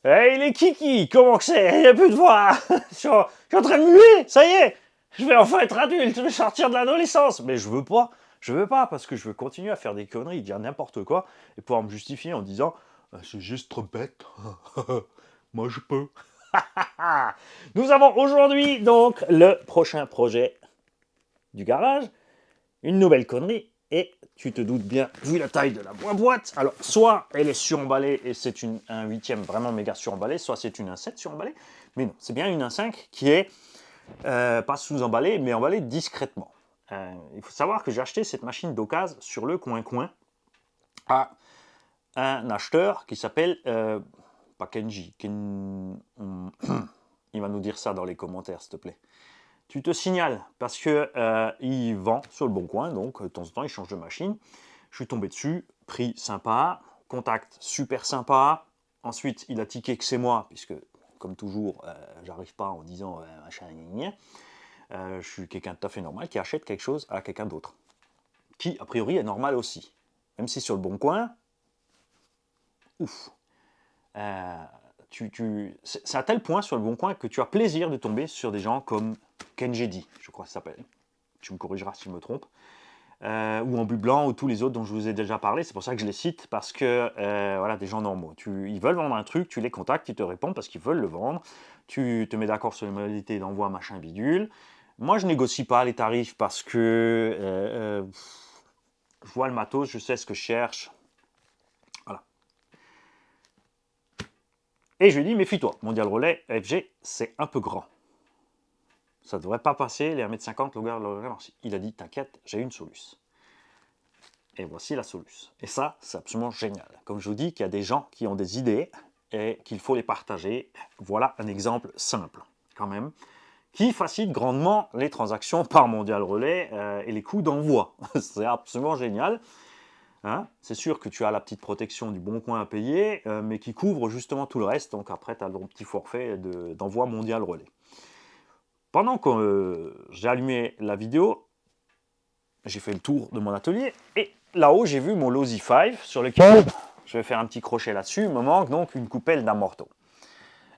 Hey, il est Kiki, comment que c'est? Il n'y a plus de voix. Je suis en train de muer, ça y est. Je vais enfin être adulte, je vais sortir de l'adolescence. Mais je veux pas, parce que je veux continuer à faire des conneries, dire n'importe quoi, et pouvoir me justifier en disant c'est juste trop bête. Moi je peux. Nous avons aujourd'hui donc le prochain projet du garage, une nouvelle connerie, et tu te doutes bien, vu la taille de la boîte, alors soit elle est suremballée et c'est un 8e vraiment méga suremballé, soit c'est une 1,7 suremballée, mais non, c'est bien une 1,5 qui est pas sous-emballée, mais emballée discrètement. Il faut savoir que j'ai acheté cette machine d'occasion sur le coin-coin à un acheteur qui s'appelle, pas Kenji, il va nous dire ça dans les commentaires s'il te plaît. Tu te signales parce que il vend sur le bon coin, donc de temps en temps il change de machine. Je suis tombé dessus, prix sympa, contact super sympa. Ensuite il a tiqué que c'est moi, puisque comme toujours j'arrive pas en disant machin je suis quelqu'un de tout à fait normal qui achète quelque chose à quelqu'un d'autre, qui a priori est normal aussi. Même si sur le bon coin, ouf. C'est à tel point sur le bon coin que tu as plaisir de tomber sur des gens comme Kenjedi, je crois que ça s'appelle. Tu me corrigeras si je me trompe. Ou Ambu Blanc, ou tous les autres dont je vous ai déjà parlé. C'est pour ça que je les cite, parce que voilà, des gens normaux. Ils veulent vendre un truc, tu les contactes, ils te répondent parce qu'ils veulent le vendre. Tu te mets d'accord sur les modalités d'envoi, machin bidule. Moi, je négocie pas les tarifs parce que je vois le matos, je sais ce que je cherche. Voilà. Et je lui dis, méfie-toi, Mondial Relais, FG, c'est un peu grand. Ça ne devrait pas passer les 1,50 m longueur. Il a dit, t'inquiète, j'ai une solution. Et voici la solution. Et ça, c'est absolument génial. Comme je vous dis qu'il y a des gens qui ont des idées et qu'il faut les partager. Voilà un exemple simple, quand même, qui facilite grandement les transactions par Mondial Relais et les coûts d'envoi. C'est absolument génial. Hein, c'est sûr que tu as la petite protection du bon coin à payer, mais qui couvre justement tout le reste. Donc après, tu as ton petit forfait d'envoi Mondial Relais. Pendant que j'ai allumé la vidéo, j'ai fait le tour de mon atelier et là-haut, j'ai vu mon Losi 5 sur lequel je vais faire un petit crochet là-dessus. Il me manque donc une coupelle d'amorto.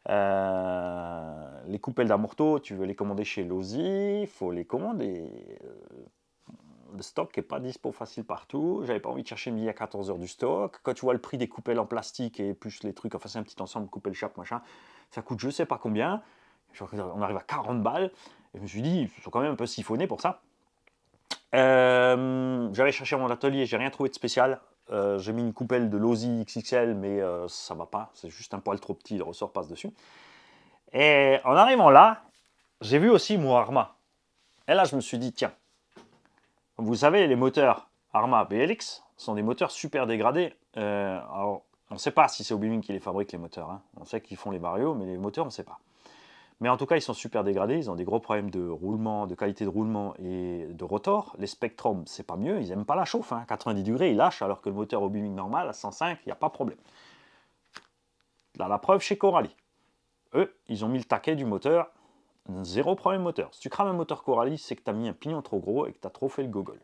Les coupelles d'amorto, tu veux les commander chez Losi, il faut les commander. Le stock n'est pas dispo facile partout. J'avais pas envie de chercher midi à 14h du stock. Quand tu vois le prix des coupelles en plastique et plus les trucs, enfin c'est un petit ensemble, coupelle chape, machin, ça coûte je sais pas combien. On arrive à 40 balles. Et je me suis dit, ils sont quand même un peu siphonnés pour ça. J'avais cherché à mon atelier, j'ai rien trouvé de spécial. J'ai mis une coupelle de Losi XXL, mais ça va pas. C'est juste un poil trop petit, le ressort passe dessus. Et en arrivant là, j'ai vu aussi mon Arma. Et là, je me suis dit, tiens, vous savez, les moteurs Arma BLX sont des moteurs super dégradés. Alors, on ne sait pas si c'est Obimin qui les fabrique, les moteurs. Hein. On sait qu'ils font les Vario, mais les moteurs, on ne sait pas. Mais en tout cas, ils sont super dégradés. Ils ont des gros problèmes de roulement, de qualité de roulement et de rotor. Les Spectrum, c'est pas mieux. Ils n'aiment pas la chauffe. Hein. 90 degrés, ils lâchent, alors que le moteur Obimin normal, à 105, il n'y a pas de problème. Là, la preuve chez Coralie. Eux, ils ont mis le taquet du moteur. Zéro problème moteur. Si tu crames un moteur Coralie, c'est que tu as mis un pignon trop gros et que tu as trop fait le gogol.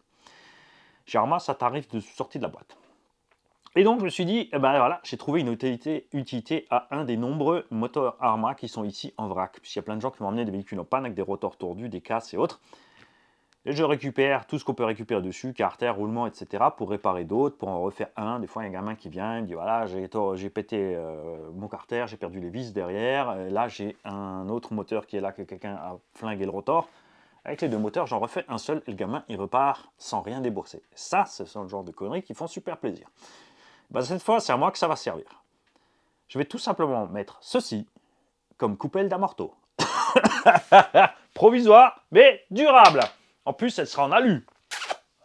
Chez Arma, ça t'arrive de sortie de la boîte. Et donc, je me suis dit, eh ben voilà, j'ai trouvé une utilité à un des nombreux moteurs Arma qui sont ici en vrac. Puisqu'il y a plein de gens qui vont emmener des véhicules en panne avec des rotors tordus, des casses et autres. Et je récupère tout ce qu'on peut récupérer dessus, carter, roulement, etc. pour réparer d'autres, pour en refaire un. Des fois, il y a un gamin qui vient, il me dit voilà, j'ai pété mon carter, j'ai perdu les vis derrière. Là, j'ai un autre moteur qui est là, que quelqu'un a flingué le rotor. Avec les deux moteurs, j'en refais un seul et le gamin, il repart sans rien débourser. Ça, ce sont le genre de conneries qui font super plaisir. Ben, cette fois, c'est à moi que ça va servir. Je vais tout simplement mettre ceci comme coupelle d'amorto. Provisoire, mais durable. En plus, elle sera en alu.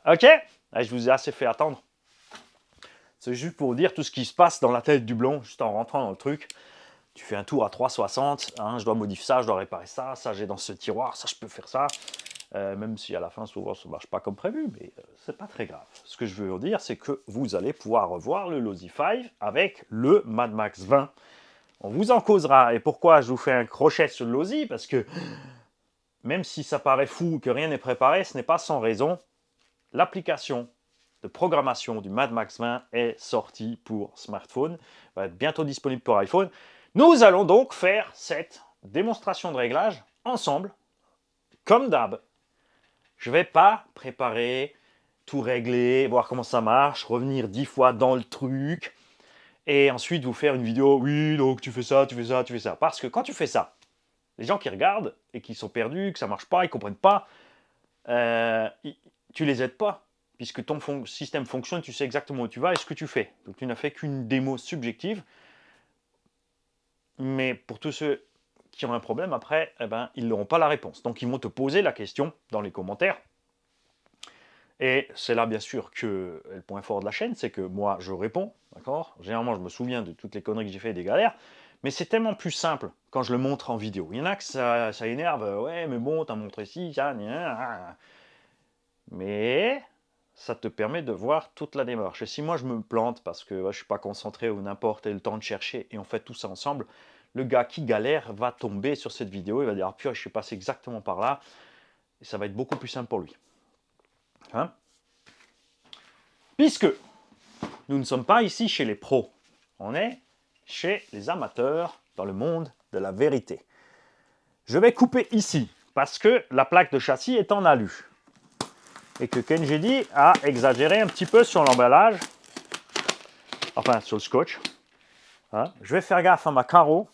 Ok? Allez, je vous ai assez fait attendre. C'est juste pour vous dire tout ce qui se passe dans la tête du blond, juste en rentrant dans le truc. Tu fais un tour à 360, hein, je dois modifier ça, je dois réparer ça, ça j'ai dans ce tiroir, ça je peux faire ça. Même si à la fin, souvent, ça ne marche pas comme prévu, mais c'est pas très grave. Ce que je veux vous dire, c'est que vous allez pouvoir revoir le Losi 5 avec le Mad Max 20. On vous en causera. Et pourquoi je vous fais un crochet sur le Losi? Parce que même si ça paraît fou que rien n'est préparé, ce n'est pas sans raison. L'application de programmation du Mad Max 20 est sortie pour smartphone, va être bientôt disponible pour iPhone. Nous allons donc faire cette démonstration de réglage ensemble, comme d'hab. Je ne vais pas préparer, tout régler, voir comment ça marche, revenir 10 fois dans le truc, et ensuite vous faire une vidéo, oui, donc tu fais ça, tu fais ça, tu fais ça. Parce que quand tu fais ça, les gens qui regardent et qui sont perdus, que ça ne marche pas, ils ne comprennent pas, tu les aides pas, puisque ton système fonctionne, tu sais exactement où tu vas et ce que tu fais. Donc tu n'as fait qu'une démo subjective, mais pour tous ceux qui ont un problème, après, eh ben, ils n'auront pas la réponse. Donc ils vont te poser la question dans les commentaires. Et c'est là, bien sûr, que le point fort de la chaîne, c'est que moi, je réponds, d'accord? Généralement, je me souviens de toutes les conneries que j'ai fait, des galères, mais c'est tellement plus simple quand je le montre en vidéo. Il y en a que ça énerve, ouais, mais bon, t'as montré ci, ça, mais ça te permet de voir toute la démarche. Et si moi, je me plante parce que je ne suis pas concentré ou n'importe, et le temps de chercher, et on fait tout ça ensemble, le gars qui galère va tomber sur cette vidéo, il va dire, ah, purée, je suis passé exactement par là, et ça va être beaucoup plus simple pour lui. Hein? Puisque nous ne sommes pas ici chez les pros, on est chez les amateurs dans le monde de la vérité. Je vais couper ici, parce que la plaque de châssis est en alu. Et que Kenjedi a exagéré un petit peu sur l'emballage, enfin sur le scotch. Hein? Je vais faire gaffe à ma carreau.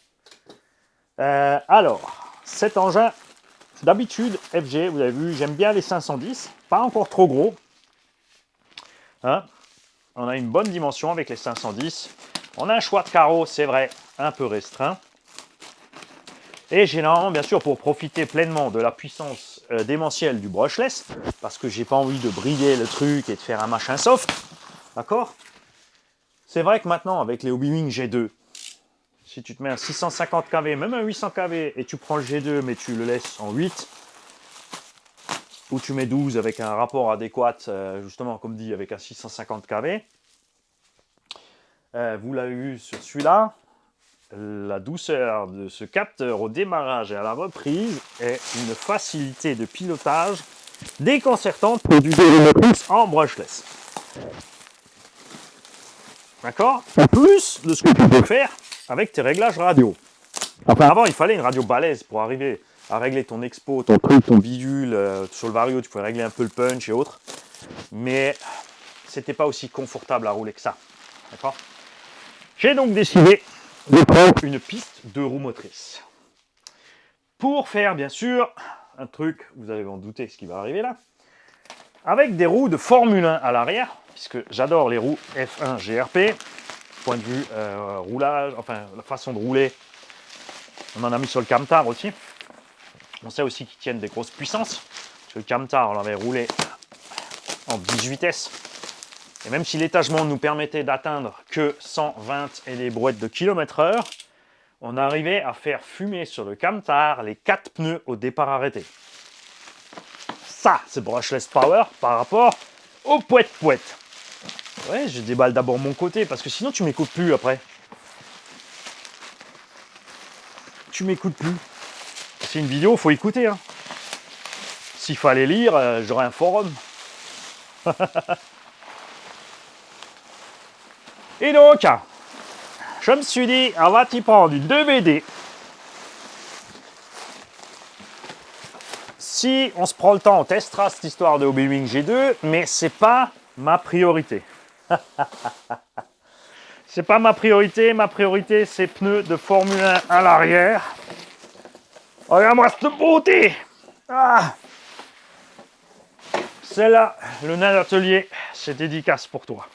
Alors, cet engin, d'habitude, FG, vous avez vu, j'aime bien les 510, pas encore trop gros. Hein? On a une bonne dimension avec les 510. On a un choix de carreau, c'est vrai, un peu restreint. Et généralement, bien sûr, pour profiter pleinement de la puissance démentielle du brushless, parce que j'ai pas envie de brider le truc et de faire un machin soft, d'accord? C'est vrai que maintenant, avec les Hobbywing G2, si tu te mets un 650 kV, même un 800 kV, et tu prends le G2, mais tu le laisses en 8, ou tu mets 12 avec un rapport adéquat, justement, comme dit, avec un 650 kV, vous l'avez vu sur celui-là, la douceur de ce capteur au démarrage et à la reprise est une facilité de pilotage déconcertante pour du motrice en brushless. D'accord? En plus de ce que tu peux faire avec tes réglages radio. Enfin, avant, il fallait une radio balèze pour arriver à régler ton expo, ton truc, ton bidule. Sur le Vario, tu pouvais régler un peu le punch et autres. Mais c'était pas aussi confortable à rouler que ça. D'accord? J'ai donc décidé de prendre une piste de roue motrice. Pour faire, bien sûr, un truc, vous allez en douter ce qui va arriver là, avec des roues de Formule 1 à l'arrière, puisque j'adore les roues F1 GRP, point de vue roulage, enfin la façon de rouler, on en a mis sur le Camtar aussi. On sait aussi qu'ils tiennent des grosses puissances, parce que le Camtar, on l'avait roulé en 10 vitesses, et même si l'étagement nous permettait d'atteindre que 120 et des brouettes de km/h, on arrivait à faire fumer sur le Camtar les 4 pneus au départ arrêté. Ça, c'est brushless power par rapport au poète-poète. Ouais, je déballe d'abord mon côté, parce que sinon tu m'écoutes plus après. Tu m'écoutes plus. C'est une vidéo, faut écouter. Hein. S'il fallait lire, j'aurais un forum. Et donc, je me suis dit, on va t'y prendre une 2BD. Si on se prend le temps, on testera cette histoire de Hobbywing G2, mais c'est pas ma priorité. C'est pas ma priorité c'est pneus de Formule 1 à l'arrière. Regarde-moi cette beauté! Ah! Celle-là, le nain d'atelier, c'est dédicace pour toi.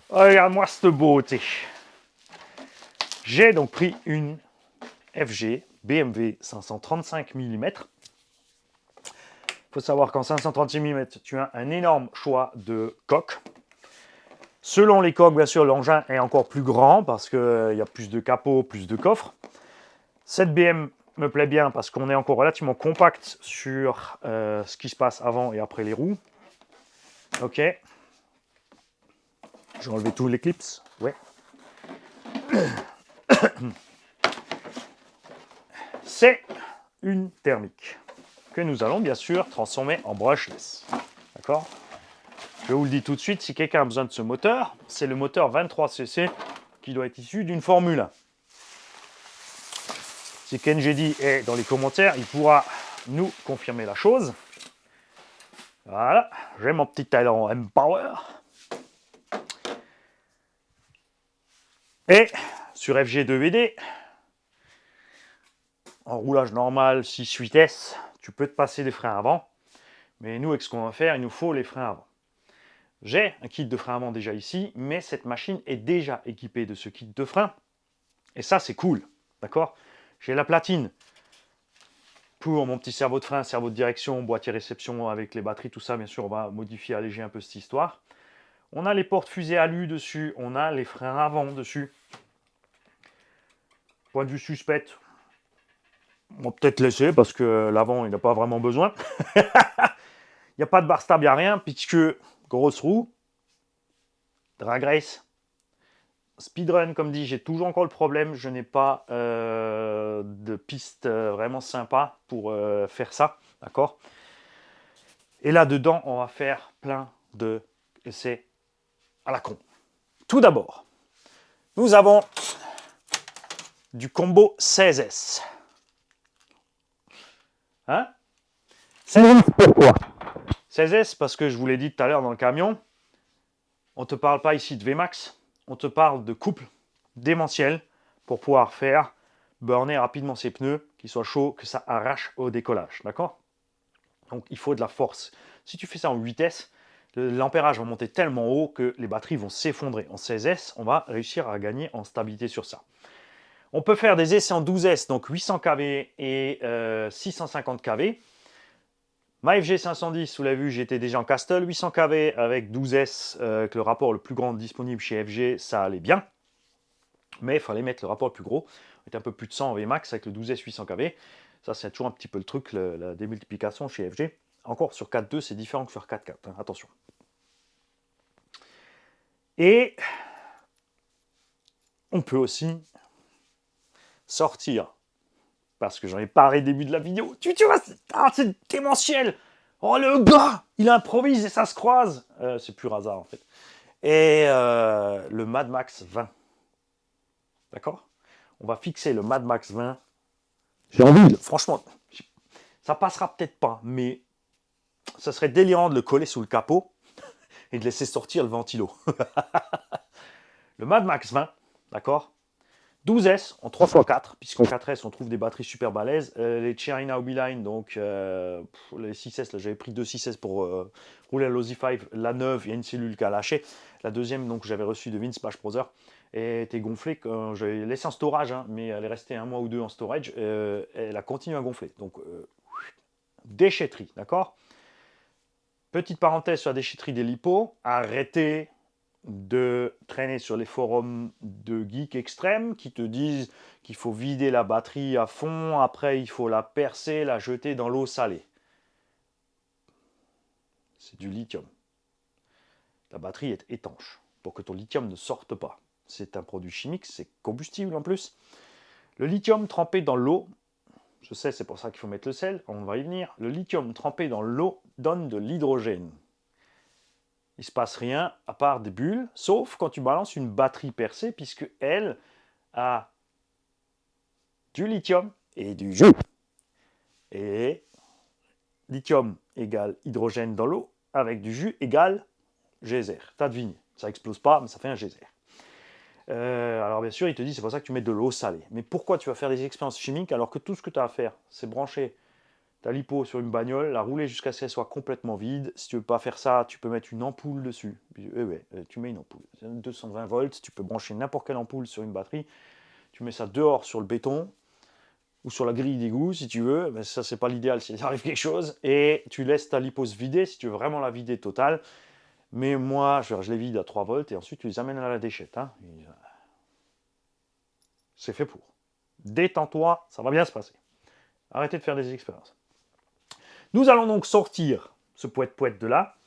Regarde-moi cette beauté. J'ai donc pris une FG BMW 535 mm. Il faut savoir qu'en 536 mm, tu as un énorme choix de coques. Selon les coques, bien sûr, l'engin est encore plus grand parce qu'il y a plus de capot, plus de coffre. Cette BM me plaît bien parce qu'on est encore relativement compact sur ce qui se passe avant et après les roues. Ok. J'ai enlevé tous les clips. Ouais. C'est une thermique que nous allons bien sûr transformer en brushless. D'accord? Je vous le dis tout de suite, si quelqu'un a besoin de ce moteur, c'est le moteur 23cc qui doit être issu d'une Formule 1. Si Kenjedi est dans les commentaires, il pourra nous confirmer la chose. Voilà, j'ai mon petit talent M-Power. Et sur FG2VD, en roulage normal 6-8S, tu peux te passer des freins avant. Mais nous, avec ce qu'on va faire, il nous faut les freins avant. J'ai un kit de freins avant déjà ici, mais cette machine est déjà équipée de ce kit de freins. Et ça, c'est cool, d'accord? J'ai la platine pour mon petit cerveau de frein, cerveau de direction, boîtier réception avec les batteries, tout ça, bien sûr, on va modifier, alléger un peu cette histoire. On a les portes fusées alu dessus, on a les freins avant dessus. Point de vue suspect, on va peut-être laisser parce que l'avant, il n'a pas vraiment besoin. Il n'y a pas de bar stab, il n'y a rien, puisque grosse roue, drag race, speedrun, comme dit, j'ai toujours encore le problème, je n'ai pas de piste vraiment sympa pour faire ça, d'accord? Et là-dedans, on va faire plein de essais à la con. Tout d'abord, nous avons du combo 16S. Hein? 16S pourquoi? 16S parce que je vous l'ai dit tout à l'heure dans le camion, on ne te parle pas ici de VMAX, on te parle de couple démentiel pour pouvoir faire burner rapidement ses pneus, qu'ils soient chauds, que ça arrache au décollage, d'accord? Donc il faut de la force. Si tu fais ça en 8S, l'ampérage va monter tellement haut que les batteries vont s'effondrer. En 16S, on va réussir à gagner en stabilité sur ça. On peut faire des essais en 12S, donc 800 kV et 650 kV. Ma FG 510, vous l'avez vu, j'étais déjà en Castle, 800 kV avec 12S, avec le rapport le plus grand disponible chez FG, ça allait bien. Mais il fallait mettre le rapport le plus gros, avec un peu plus de 100 en Vmax avec le 12S 800 kV. Ça, c'est toujours un petit peu le truc, la démultiplication chez FG. Encore sur 4.2, c'est différent que sur 4.4, hein, attention. Et on peut aussi sortir, parce que j'en ai parlé au début de la vidéo. Tu vois, c'est démentiel. Oh, le gars, il improvise et ça se croise. C'est pur hasard, en fait. Et le Mad Max 20. D'accord? On va fixer le Mad Max 20. J'ai envie, franchement, ça passera peut-être pas, mais ça serait délirant de le coller sous le capot et de laisser sortir le ventilo. Le Mad Max 20, d'accord? 12S en 3x4, puisqu'en 4S on trouve des batteries super balèzes. Les Cherina Obiline, donc les 6S, là j'avais pris deux 6S pour rouler la Losi 5. La neuve, il y a une cellule qui a lâché. La deuxième, donc j'avais reçu de Vince Splash Brother, et était gonflée quand j'avais laissé en storage, hein, mais elle est restée un mois ou deux en storage. Elle a continué à gonfler. Donc déchetterie, d'accord? Petite parenthèse sur la déchetterie des lipos, arrêtez de traîner sur les forums de geeks extrêmes qui te disent qu'il faut vider la batterie à fond, après il faut la percer, la jeter dans l'eau salée. C'est du lithium. La batterie est étanche pour que ton lithium ne sorte pas. C'est un produit chimique, c'est combustible en plus. Le lithium trempé dans l'eau, je sais, c'est pour ça qu'il faut mettre le sel, on va y venir. Le lithium trempé dans l'eau donne de l'hydrogène. Il ne se passe rien à part des bulles, sauf quand tu balances une batterie percée, puisque elle a du lithium et du jus. Et lithium égale hydrogène dans l'eau, avec du jus égale geyser. T'as deviné, ça explose pas, mais ça fait un geyser. Alors bien sûr, il te dit c'est pour ça que tu mets de l'eau salée. Mais pourquoi tu vas faire des expériences chimiques alors que tout ce que tu as à faire, c'est brancher ta lipo sur une bagnole, la rouler jusqu'à ce qu'elle soit complètement vide. Si tu veux pas faire ça, tu peux mettre une ampoule dessus. Tu mets une ampoule. 220 volts, tu peux brancher n'importe quelle ampoule sur une batterie. Tu mets ça dehors sur le béton ou sur la grille d'égout si tu veux. Mais ça, c'est pas l'idéal s'il arrive quelque chose. Et tu laisses ta lipo se vider si tu veux vraiment la vider totale. Mais moi, je les vide à 3 volts et ensuite tu les amènes à la déchette. Hein. C'est fait pour. Détends-toi, ça va bien se passer. Arrêtez de faire des expériences. Nous allons donc sortir ce poète-poète de là.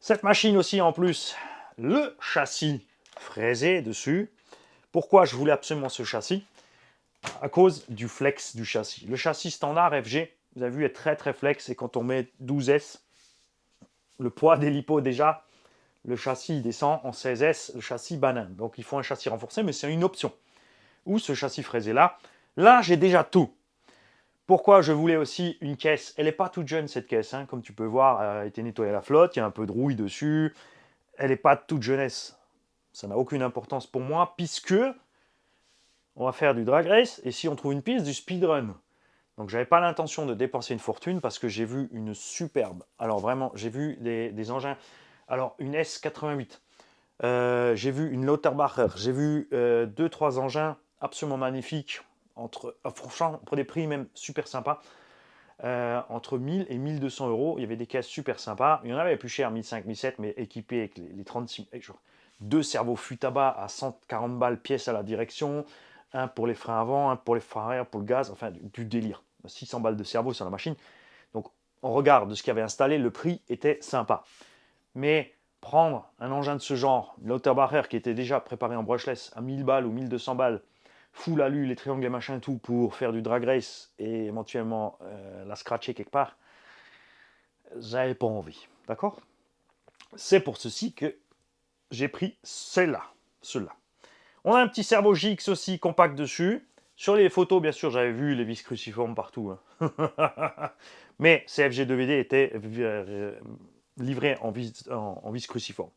Cette machine aussi, en plus, le châssis fraisé dessus. Pourquoi je voulais absolument ce châssis? À cause du flex du châssis. Le châssis standard FG, vous avez vu, est très très flex. Et quand on met 12S, le poids des lipos déjà, le châssis descend en 16S, le châssis banane. Donc il faut un châssis renforcé, mais c'est une option. Ou ce châssis fraisé là. Là, j'ai déjà tout. Pourquoi je voulais aussi une caisse? Elle n'est pas toute jeune cette caisse, hein. Comme tu peux voir, elle a été nettoyée à la flotte, il y a un peu de rouille dessus. Elle n'est pas de toute jeunesse. Ça n'a aucune importance pour moi, puisque on va faire du drag race, et si on trouve une piste, du speedrun. Donc j'avais pas l'intention de dépenser une fortune, parce que j'ai vu une superbe. Alors vraiment, j'ai vu des engins. Alors une S88. J'ai vu une Lauterbacher. J'ai vu 2-3 engins absolument magnifiques. Franchement, pour des prix même super sympas. Entre 1000 et 1200 euros. Il y avait des caisses super sympas. Il y en avait plus cher, 1500, 1700, mais équipées avec les 36. Deux cerveaux fût à bas à 140 balles pièce à la direction. Un pour les freins avant, un pour les freins arrière, pour le gaz. Enfin, du délire. 600 balles de cerveau sur la machine. Donc, on regarde de ce qu'il y avait installé. Le prix était sympa. Mais prendre un engin de ce genre, une Lauterbacher qui était déjà préparé en brushless à 1000 balles ou 1200 balles, full alu, les triangles, les machins, tout, pour faire du drag race et éventuellement la scratcher quelque part, j'avais pas envie. D'accord? C'est pour ceci que j'ai pris celle-là. On a un petit cerveau GX aussi compact dessus. Sur les photos, bien sûr, j'avais vu les vis cruciformes partout. Hein. Mais CFG2VD était livré en vis cruciforme.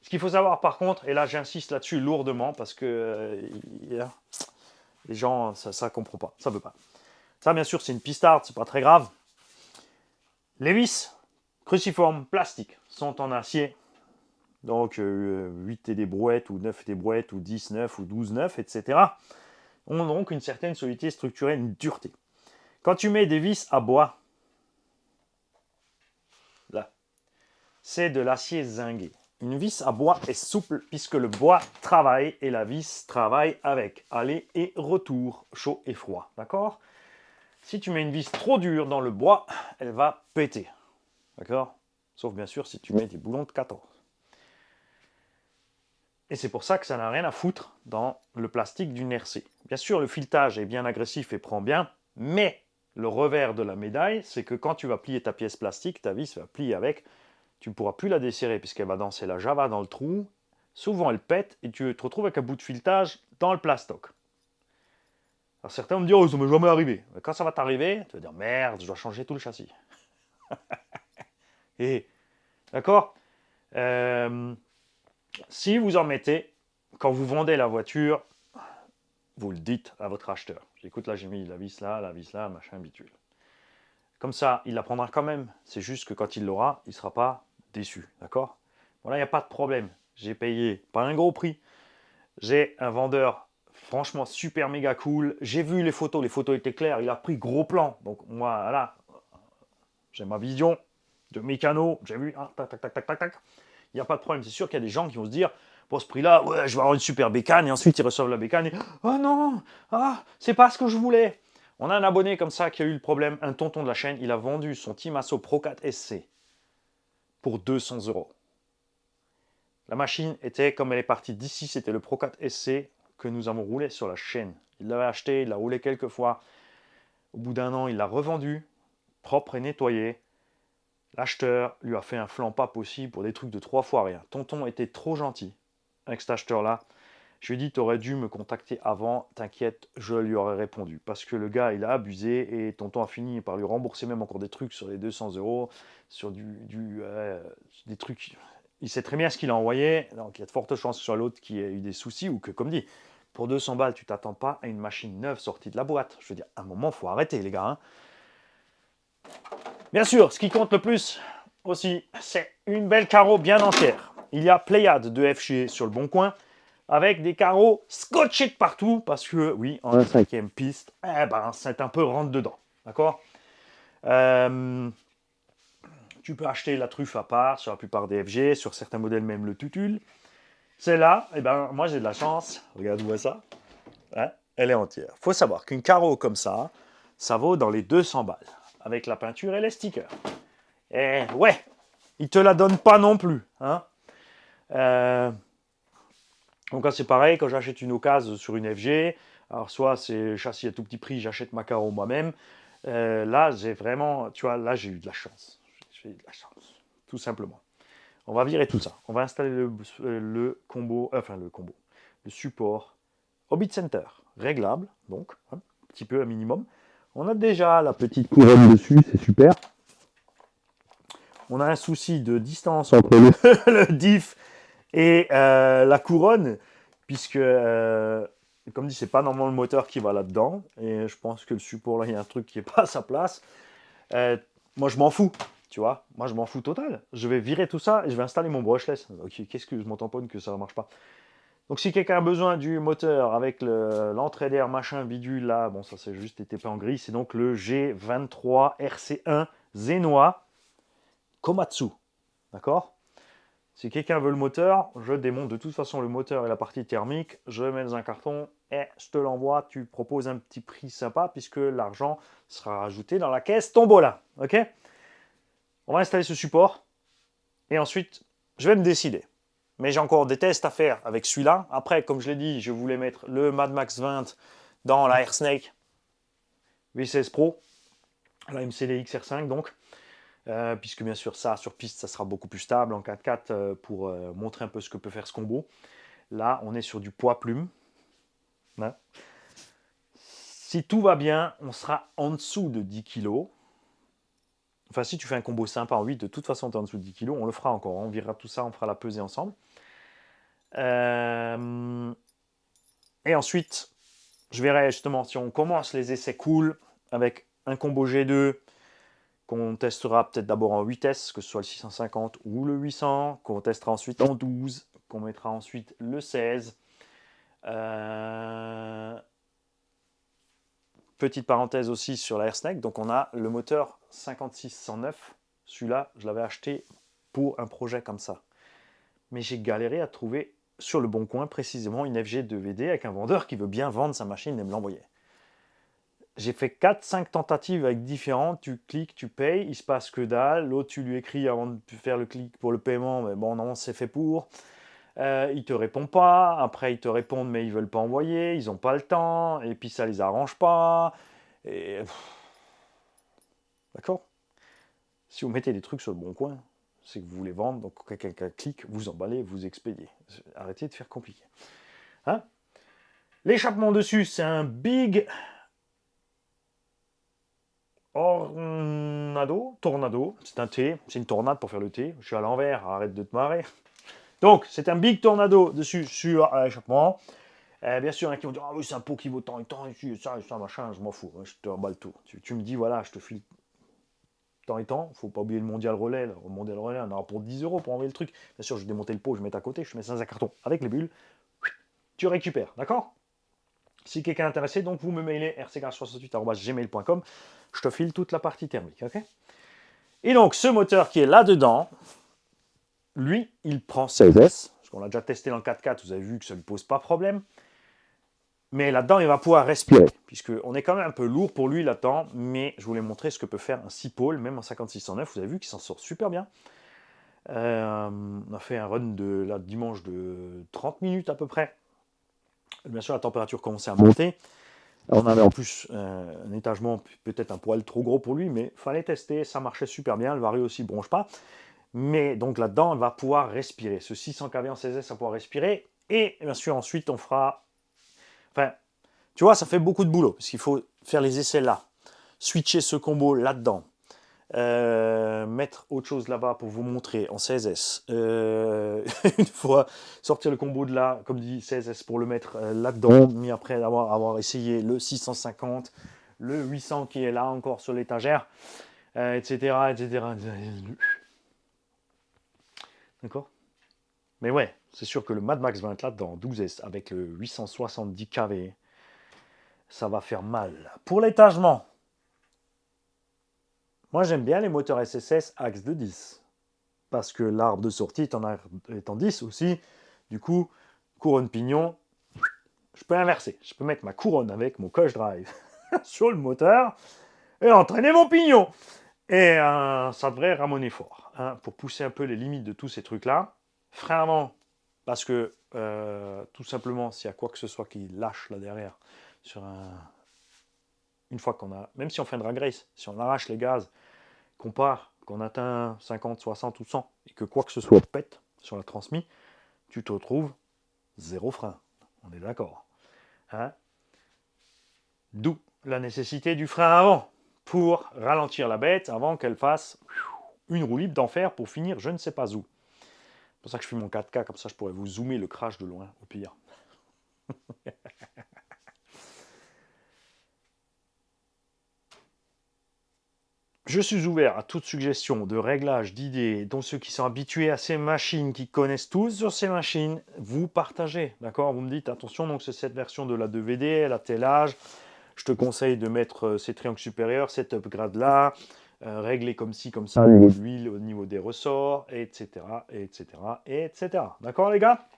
Ce qu'il faut savoir par contre, et là j'insiste là-dessus lourdement parce que les gens, ça ne comprend pas, ça ne veut pas. Ça bien sûr c'est une pistarde, c'est pas très grave. Les vis cruciformes plastiques sont en acier. Donc 8 et des brouettes, ou 9 et des brouettes, ou 10, 9, ou 12, 9, etc. ont donc une certaine solidité structurelle, une dureté. Quand tu mets des vis à bois, là, c'est de l'acier zingué. Une vis à bois est souple puisque le bois travaille et la vis travaille avec aller et retour, chaud et froid. D'accord? Si tu mets une vis trop dure dans le bois, elle va péter. D'accord? Sauf bien sûr si tu mets des boulons de 14. Et c'est pour ça que ça n'a rien à foutre dans le plastique d'une RC. Bien sûr, le filetage est bien agressif et prend bien, mais le revers de la médaille, c'est que quand tu vas plier ta pièce plastique, ta vis va plier avec. Tu ne pourras plus la desserrer puisqu'elle va danser la java dans le trou. Souvent, elle pète et tu te retrouves avec un bout de filetage dans le plastoc. Alors certains vont me dire, oh, ça m'est jamais arrivé. Mais quand ça va t'arriver, tu vas dire, merde, je dois changer tout le châssis. Et, d'accord si vous en mettez, quand vous vendez la voiture, vous le dites à votre acheteur. Écoute, là, j'ai mis la vis là, machin, bitule. Comme ça, il la prendra quand même. C'est juste que quand il l'aura, il ne sera pas déçu. D'accord? Bon, là, il n'y a pas de problème. J'ai payé pas un gros prix. J'ai un vendeur franchement super méga cool. J'ai vu les photos étaient claires. Il a pris gros plan. Donc, moi, là, j'ai ma vision de mécano. J'ai vu, hein, tac, tac, tac, tac, tac, tac. Il n'y a pas de problème. C'est sûr qu'il y a des gens qui vont se dire, pour ce prix-là, ouais, je vais avoir une super bécane. Et ensuite, ils reçoivent la bécane et, oh non, ah, c'est pas ce que je voulais. On a un abonné comme ça qui a eu le problème, un tonton de la chaîne, il a vendu son Timasso Pro 4 SC pour 200 euros. La machine était, comme elle est partie d'ici, c'était le Pro 4 SC que nous avons roulé sur la chaîne. Il l'avait acheté, il l'a roulé quelques fois. Au bout d'un an, il l'a revendu, propre et nettoyé. L'acheteur lui a fait un flanc pas possible pour des trucs de 3 fois rien. Tonton était trop gentil avec cet acheteur-là. Je lui ai dit, tu aurais dû me contacter avant, t'inquiète, je lui aurais répondu. Parce que le gars, il a abusé et tonton a fini par lui rembourser même encore des trucs sur les 200 euros, sur des trucs. Il sait très bien ce qu'il a envoyé, donc il y a de fortes chances que ce soit l'autre qui ait eu des soucis ou que, comme dit, pour 200 balles, tu t'attends pas à une machine neuve sortie de la boîte. Je veux dire, à un moment, il faut arrêter, les gars. Hein. Bien sûr, ce qui compte le plus aussi, c'est une belle carreau bien entière. Il y a Pléiade de FG sur le bon coin, avec des carreaux scotchés de partout, parce que, oui, en 5e piste, c'est un peu rentre dedans, d'accord Tu peux acheter la truffe à part sur la plupart des FG, sur certains modèles même le tutule. Celle-là, moi j'ai de la chance, regarde-moi ça, hein, elle est entière. Il faut savoir qu'une carreau comme ça vaut dans les 200 balles, avec la peinture et les stickers. Et ouais, ils te la donnent pas non plus, hein Donc là, c'est pareil, quand j'achète une occasion sur une FG, alors soit c'est châssis à tout petit prix, j'achète ma carreau moi-même. Là, j'ai vraiment, tu vois, là, j'ai eu de la chance. J'ai eu de la chance, tout simplement. On va virer tout ça. On va installer le combo, le support Orbit Center, réglable, donc, un petit peu à minimum. On a déjà la petite couronne dessus, c'est super. On a un souci de distance entre le diff et la couronne, puisque, comme dit, c'est pas normalement le moteur qui va là-dedans. Et je pense que le support, là, il y a un truc qui n'est pas à sa place. Moi, je m'en fous, tu vois. Moi, je m'en fous total. Je vais virer tout ça et je vais installer mon brushless. Ok, qu'est-ce que je m'en tamponne que ça ne marche pas. Donc, si quelqu'un a besoin du moteur avec l'entrée d'air machin bidule, là, bon, ça c'est juste été peint en gris. C'est donc le G23 RC1 Zenoa Komatsu. D'accord? Si quelqu'un veut le moteur, je démonte de toute façon le moteur et la partie thermique, je le mets dans un carton et je te l'envoie. Tu proposes un petit prix sympa puisque l'argent sera rajouté dans la caisse tombola. Ok? On va installer ce support et ensuite je vais me décider. Mais j'ai encore des tests à faire avec celui-là. Après, comme je l'ai dit, je voulais mettre le Mad Max 20 dans la Airsnake V16 Pro, la MCD XR5 donc. Puisque bien sûr ça sur piste ça sera beaucoup plus stable en 4x4 pour montrer un peu ce que peut faire ce combo. Là on est sur du poids plume. Hein. Si tout va bien, on sera en dessous de 10 kg. Enfin si tu fais un combo sympa en 8, de toute façon tu es en dessous de 10 kg, on le fera encore, on virera tout ça, on fera la pesée ensemble. Et ensuite, je verrai justement si on commence les essais cool avec un combo G2 qu'on testera peut-être d'abord en 8S, que ce soit le 650 ou le 800, qu'on testera ensuite en 12, qu'on mettra ensuite le 16. Petite parenthèse aussi sur la Airsnake, donc on a le moteur 5609. Celui-là, je l'avais acheté pour un projet comme ça. Mais j'ai galéré à trouver sur le bon coin précisément une FG2VD avec un vendeur qui veut bien vendre sa machine et me l'envoyer. J'ai fait 4-5 tentatives avec différentes, tu cliques, tu payes, il se passe que dalle, l'autre tu lui écris avant de faire le clic pour le paiement, mais bon non c'est fait pour. Ils te répondent pas, après ils te répondent mais ils veulent pas envoyer, ils ont pas le temps, et puis ça les arrange pas. Et... D'accord? Si vous mettez des trucs sur le bon coin, c'est que vous voulez vendre, donc quand quelqu'un clique, vous emballez, vous expédiez. Arrêtez de faire compliqué. Hein? L'échappement dessus, c'est un Big Tornado, c'est un T, c'est une tornade pour faire le T. Je suis à l'envers, arrête de te marrer. Donc, c'est un Big Tornado dessus sur l'échappement. Bien sûr, il y en a qui vont dire ah oui, c'est un pot qui vaut tant et tant, ça, machin, je m'en fous, je te remballe tout. Tu me dis, voilà, je te file tant et tant, faut pas oublier le mondial relais. Le mondial relais, on aura pour 10 € pour envoyer le truc. Bien sûr, je vais démonter le pot, je mets à côté, je mets ça dans un carton avec les bulles. Tu récupères, d'accord? Si quelqu'un est intéressé, donc vous me mailez rcgar68@gmail.com. Je te file toute la partie thermique, ok? Et donc, ce moteur qui est là-dedans, lui, il prend 16S. Parce qu'on l'a déjà testé dans le 4x4, vous avez vu que ça ne lui pose pas problème. Mais là-dedans, il va pouvoir respirer, puisqu'on est quand même un peu lourd pour lui là-dedans, mais je voulais montrer ce que peut faire un 6 pôles, même en 5609, vous avez vu qu'il s'en sort super bien. On a fait un run de là, dimanche de 30 minutes à peu près. Bien sûr, la température commençait à monter. On avait en plus un étagement peut-être un poil trop gros pour lui, mais fallait tester, ça marchait super bien. Le Vario aussi ne bronche pas. Mais donc là-dedans, elle va pouvoir respirer. Ce 600 kV en 16S, ça va pouvoir respirer. Et bien sûr, ensuite, on fera... Enfin, tu vois, ça fait beaucoup de boulot, parce qu'il faut faire les essais là. Switcher ce combo là-dedans. Mettre autre chose là-bas pour vous montrer en 16S. Une fois sortir le combo de là, comme dit 16S pour le mettre là-dedans, mais après avoir essayé le 650, le 800 qui est là encore sur l'étagère, etc., etc. D'accord? Mais ouais, c'est sûr que le Mad Max 20 là-dedans, 12S avec le 870 kV, ça va faire mal. Pour l'étagement, moi j'aime bien les moteurs SSS axe de 10. Parce que l'arbre de sortie est en 10 aussi. Du coup, couronne pignon, je peux inverser. Je peux mettre ma couronne avec mon coach drive sur le moteur et entraîner mon pignon. Et ça devrait ramoner fort. Hein, pour pousser un peu les limites de tous ces trucs-là. Frein avant, parce que tout simplement, s'il y a quoi que ce soit qui lâche là derrière, une fois qu'on a, même si on fait une drag race, si on arrache les gaz, qu'on part, qu'on atteint 50, 60 ou 100, et que quoi que ce soit pète sur la transmise, tu te retrouves zéro frein. On est d'accord. Hein? D'où la nécessité du frein avant, pour ralentir la bête avant qu'elle fasse une roue libre d'enfer pour finir je ne sais pas où. C'est pour ça que je fais mon 4K, comme ça je pourrais vous zoomer le crash de loin, au pire. Je suis ouvert à toute suggestion de réglage, d'idées, dont ceux qui sont habitués à ces machines, qui connaissent tous sur ces machines, vous partagez, d'accord? Vous me dites, attention, donc c'est cette version de la 2VD, elle a tel âge, je te conseille de mettre ces triangles supérieurs, cet upgrade-là, régler comme ci, comme ça, au niveau de l'huile, au niveau des ressorts, etc., etc., etc. D'accord, les gars?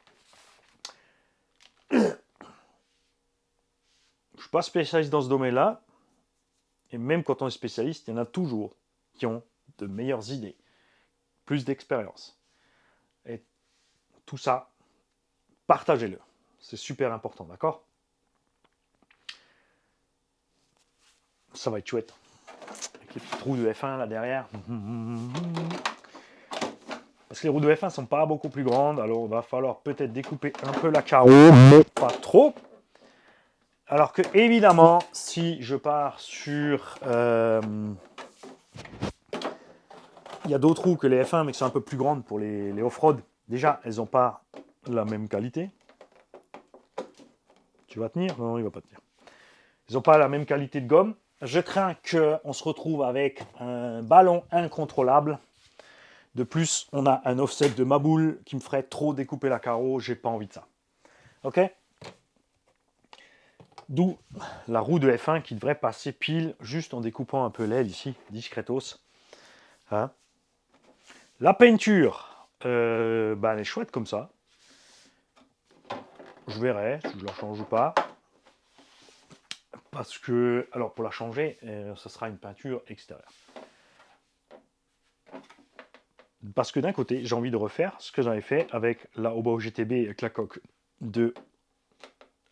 Je ne suis pas spécialiste dans ce domaine-là, et même quand on est spécialiste, il y en a toujours qui ont de meilleures idées, plus d'expérience. Et tout ça, partagez-le. C'est super important, d'accord? Ça va être chouette. Avec les petites roues de F1 là derrière. Parce que les roues de F1 sont pas beaucoup plus grandes, alors il va falloir peut-être découper un peu la carreau, mais pas trop. Alors que, évidemment, si je pars sur... il y a d'autres roues que les F1, mais qui sont un peu plus grandes pour les off-road. Déjà, elles n'ont pas la même qualité. Tu vas tenir? Non, il ne va pas tenir. Ils n'ont pas la même qualité de gomme. Je crains qu'on se retrouve avec un ballon incontrôlable. De plus, on a un offset de ma boule qui me ferait trop découper la carreau. J'ai pas envie de ça. Ok? D'où la roue de F1 qui devrait passer pile juste en découpant un peu l'aile ici, discretos. Hein? La peinture, elle est chouette comme ça. Je verrai si je la change ou pas. Parce que, alors pour la changer, ça sera une peinture extérieure. Parce que d'un côté, j'ai envie de refaire ce que j'avais fait avec la Hobo GTB avec la coque de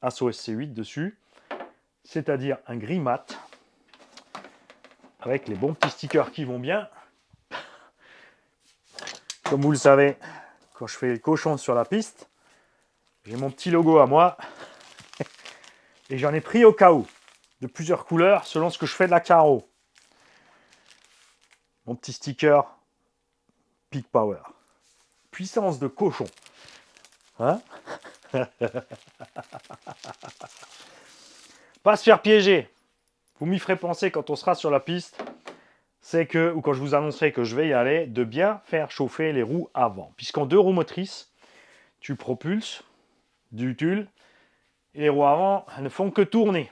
Asso SC8 dessus. C'est-à-dire un gris mat avec les bons petits stickers qui vont bien. Comme vous le savez, quand je fais le cochon sur la piste, j'ai mon petit logo à moi et j'en ai pris au cas où, de plusieurs couleurs selon ce que je fais de la carreau. Mon petit sticker Peak Power. Puissance de cochon. Hein? Pas se faire piéger. Vous m'y ferez penser quand on sera sur la piste. C'est que, ou quand je vous annoncerai que je vais y aller, de bien faire chauffer les roues avant. Puisqu'en 2 roues motrices, tu propulses du tulle et les roues avant elles ne font que tourner.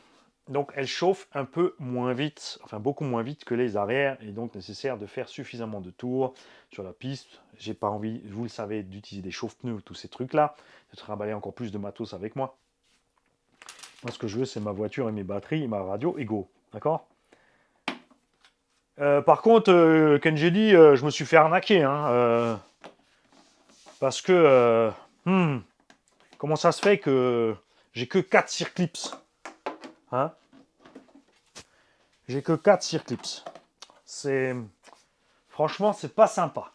Donc elles chauffent un peu moins vite, enfin beaucoup moins vite que les arrières, et donc nécessaire de faire suffisamment de tours sur la piste. J'ai pas envie, vous le savez, d'utiliser des chauffe-pneus, tous ces trucs-là, de trimballer encore plus de matos avec moi. Moi, ce que je veux, c'est ma voiture et mes batteries, et ma radio, et go. D'accord? Par contre, Kenjedi, je me suis fait arnaquer. Hein, parce que... comment ça se fait que j'ai que 4 circlips? Hein? J'ai que 4 circlips. C'est... Franchement, c'est pas sympa.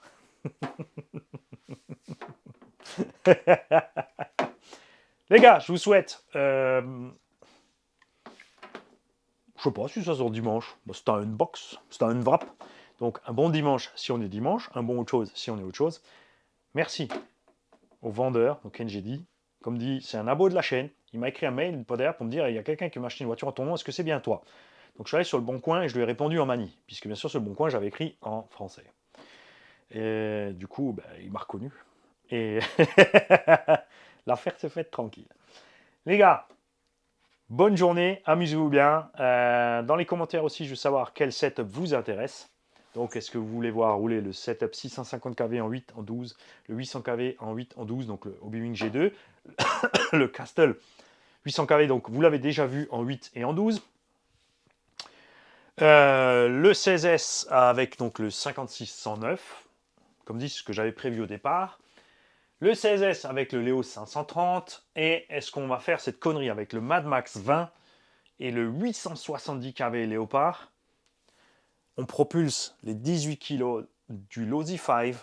Les gars, je vous souhaite... je sais pas si ça sort dimanche. Bah, c'est un unbox, c'est un unwrap. Donc un bon dimanche si on est dimanche, un bon autre chose si on est autre chose. Merci au vendeur, donc NGD. Comme dit, c'est un abo de la chaîne. Il m'a écrit un mail pour me dire il y a quelqu'un qui m'a acheté une voiture à ton nom, est-ce que c'est bien toi? Donc je suis allé sur le Bon Coin et je lui ai répondu en manie, puisque bien sûr sur le Bon Coin j'avais écrit en français. Et du coup, il m'a reconnu. Et l'affaire s'est faite tranquille. Les gars, bonne journée, amusez-vous bien. Dans les commentaires aussi, je veux savoir quel setup vous intéresse. Donc, est-ce que vous voulez voir rouler le setup 650 kV en 8 en 12, le 800 kV en 8 en 12, donc le Hobby G2, le Castle 800 kV, donc vous l'avez déjà vu en 8 et en 12. Le 16S avec donc le 5609, comme dit ce que j'avais prévu au départ. Le 16S avec le Léo 530. Et est-ce qu'on va faire cette connerie avec le Mad Max 20 et le 870 kV Léopard? On propulse les 18 kg du Losi 5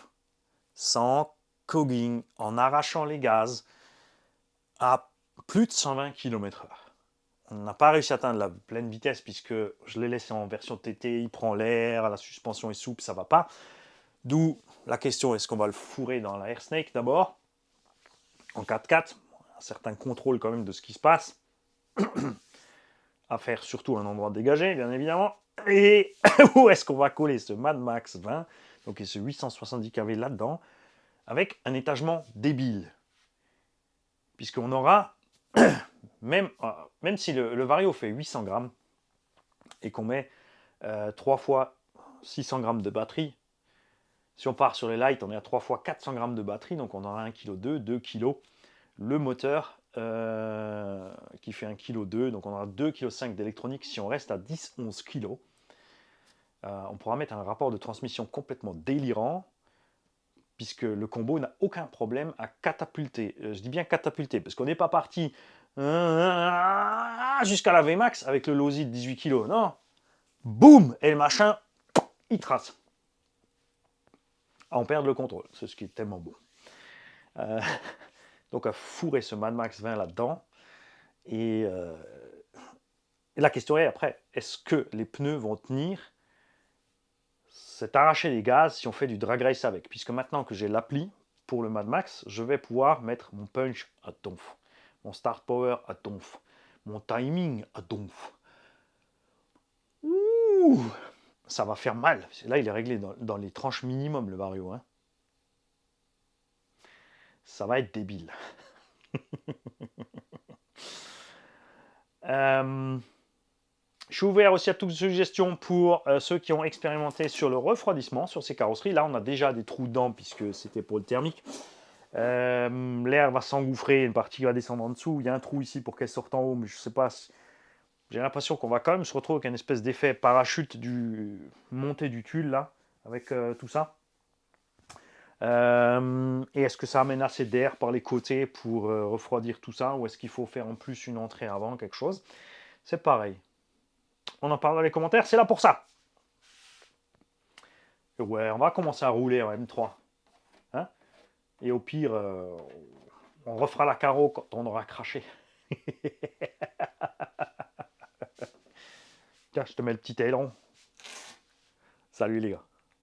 sans cogging, en arrachant les gaz à plus de 120 km/h. On n'a pas réussi à atteindre la pleine vitesse puisque je l'ai laissé en version TT, il prend l'air, la suspension est souple, ça va pas. D'où la question, est-ce qu'on va le fourrer dans la Air Snake d'abord, en 4x4, un certain contrôle quand même de ce qui se passe, à faire surtout un endroit dégagé, bien évidemment. Et où est-ce qu'on va coller ce Mad Max 20, donc et ce 870 kV là-dedans, avec un étagement débile. Puisqu'on aura, même si le Vario fait 800 grammes, et qu'on met 3 fois 600 grammes de batterie, si on part sur les lights, on est à 3 fois 400 grammes de batterie, donc on aura 1,2 kg, 2 kg. Le moteur qui fait 1,2 kg, donc on aura 2,5 kg d'électronique si on reste à 10-11 kg. On pourra mettre un rapport de transmission complètement délirant, puisque le combo n'a aucun problème à catapulter. Je dis bien catapulter, parce qu'on n'est pas parti jusqu'à la VMAX avec le Losi de 18 kg. Non, boum, et le machin, il trace. À en perdre le contrôle, c'est ce qui est tellement beau. Donc à fourrer ce Mad Max 20 là-dedans. Et la question est après, est-ce que les pneus vont tenir cet arraché des gaz si on fait du drag race avec? Puisque maintenant que j'ai l'appli pour le Mad Max, je vais pouvoir mettre mon punch à donf, mon start power à donf, mon timing à donf. Ouh, ça va faire mal. Là, il est réglé dans les tranches minimum, le Vario. Hein. Ça va être débile. Je suis ouvert aussi à toutes suggestions pour ceux qui ont expérimenté sur le refroidissement sur ces carrosseries. Là, on a déjà des trous dedans puisque c'était pour le thermique. L'air va s'engouffrer, une partie va descendre en dessous. Il y a un trou ici pour qu'elle sorte en haut, mais je ne sais pas. J'ai l'impression qu'on va quand même se retrouver avec une espèce d'effet parachute du montée du tulle là, avec tout ça. Et est-ce que ça amène assez d'air par les côtés pour refroidir tout ça, ou est-ce qu'il faut faire en plus une entrée avant, quelque chose? C'est pareil. On en parle dans les commentaires, c'est là pour ça. Et ouais, on va commencer à rouler en M3. Hein, et au pire, on refera la carreau quand on aura craché. Tiens, je te mets le petit aileron. Salut les gars.